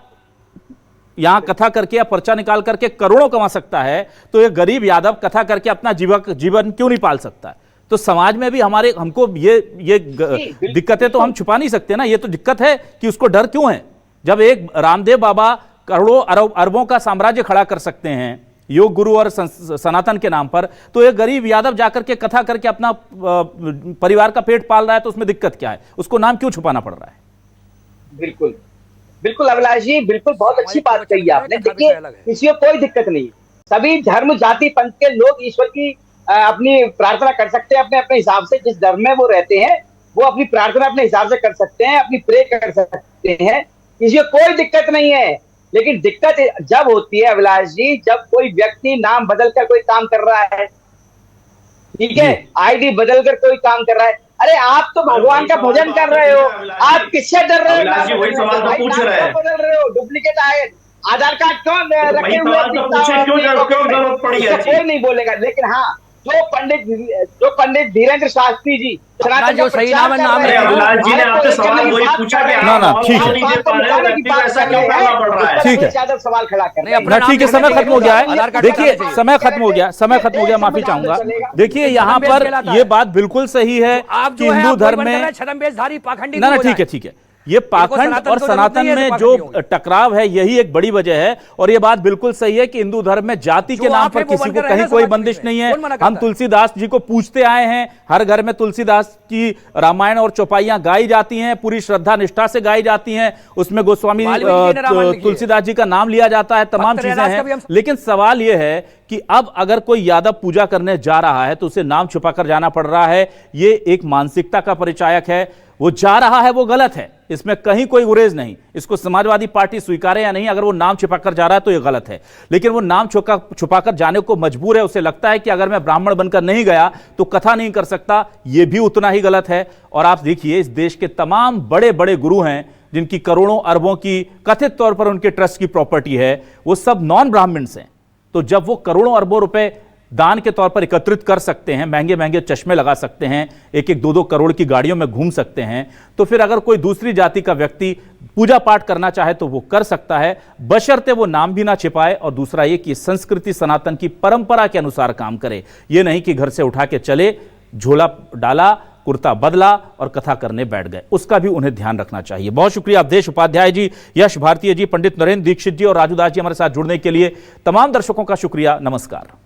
S1: यहां कथा करके या पर्चा निकाल करके करोड़ों कमा सकता है, तो एक गरीब यादव कथा करके अपना जीवन क्यों नहीं पाल सकता है? तो समाज में भी हमको ये दिक्कतें तो हम छुपा नहीं सकते ना। ये तो दिक्कत है कि उसको डर क्यों है। जब एक रामदेव बाबा करोड़ों अरबों का साम्राज्य खड़ा कर सकते हैं योग गुरु और सनातन के नाम पर, तो एक गरीब यादव जाकर के कथा करके अपना परिवार का पेट पाल रहा है, तो उसमें दिक्कत क्या है? उसको नाम क्यों छुपाना पड़ रहा है?
S11: बिल्कुल बिल्कुल अभिलाष जी, बिल्कुल बहुत अच्छी बात कही आपने। देखिए, इसमें कोई दिक्कत नहीं, सभी धर्म जाति पंथ के लोग ईश्वर की अपनी प्रार्थना कर सकते हैं अपने अपने हिसाब से। जिस धर्म में वो रहते हैं वो अपनी प्रार्थना अपने हिसाब से कर सकते हैं, अपनी प्रे कर सकते हैं, इसमें कोई दिक्कत नहीं है। लेकिन दिक्कत जब होती है अभिलाष जी, जब कोई व्यक्ति नाम बदलकर कोई काम कर रहा है, ठीक है, आईडी बदलकर कोई काम कर रहा है। अरे आप तो भगवान का भजन कर रहे हो, आप किससे डर रहे हो?
S9: वही सवाल तो पूछ रहे हैं,
S11: बदल रहे हो, डुप्लीकेट आधार कार्ड क्यों रखे हुए?
S9: क्यों जरूरत पड़ी है?
S11: कोई नहीं बोलेगा। लेकिन हाँ, जो पंडित धीरेन्द्र शास्त्री जी,
S10: जो सही नाम है, नाम
S9: जी ने आपसे सवाल वही पूछा कि
S1: ना ठीक है, ठीक है,
S11: सवाल खड़ा
S1: ठीक है, समय खत्म हो गया है। देखिए, समय खत्म हो गया, माफी चाहूंगा। देखिए, यहाँ पर ये बात बिल्कुल सही है कि हिंदू धर्म में ना, ठीक है, ये पाखंड और सनातन में जो टकराव है, यही एक बड़ी वजह है। और ये बात बिल्कुल सही है कि हिंदू धर्म में जाति के नाम पर किसी को कहीं कोई बंदिश नहीं है। हम तुलसीदास जी को पूजते आए हैं, हर घर में तुलसीदास की रामायण और चौपाइयां गाई जाती हैं, पूरी श्रद्धा निष्ठा से गाई जाती हैं, उसमें गोस्वामी तुलसीदास जी का नाम लिया जाता है, तमाम चीजें हैं। लेकिन सवाल यह है कि अब अगर कोई यादव पूजा करने जा रहा है तो उसे नाम छुपाकर जाना पड़ रहा है। ये एक मानसिकता का परिचायक है। वो जा रहा है, वो गलत है, इसमें कहीं कोई गुरेज नहीं। इसको समाजवादी पार्टी स्वीकारे या नहीं, अगर वो नाम छिपाकर जा रहा है तो ये गलत है। लेकिन वो नाम छुपाकर जाने को मजबूर है। उसे लगता है कि अगर मैं ब्राह्मण बनकर नहीं गया तो कथा नहीं कर सकता, ये भी उतना ही गलत है। और आप देखिए, इस देश के तमाम बड़े बड़े गुरु हैं जिनकी करोड़ों अरबों की कथित तौर पर उनके ट्रस्ट की प्रॉपर्टी है, वो सब नॉन ब्राह्मण्स हैं। तो जब वो करोड़ों अरबों रुपए दान के तौर पर एकत्रित कर सकते हैं, महंगे महंगे चश्मे लगा सकते हैं, 1-2 करोड़ की गाड़ियों में घूम सकते हैं, तो फिर अगर कोई दूसरी जाति का व्यक्ति पूजा पाठ करना चाहे तो वो कर सकता है, बशर्ते वो नाम भी ना छिपाए। और दूसरा ये कि संस्कृति सनातन की परंपरा के अनुसार काम करे। ये नहीं कि घर से उठा के चले, झोला डाला, कुर्ता बदला और कथा करने बैठ गए, उसका भी उन्हें ध्यान रखना चाहिए। बहुत शुक्रिया अवधेश उपाध्याय जी, यश भारतीय जी, पंडित नरेंद्र दीक्षित जी और राजू दास जी हमारे साथ जुड़ने के लिए। तमाम दर्शकों का शुक्रिया। नमस्कार।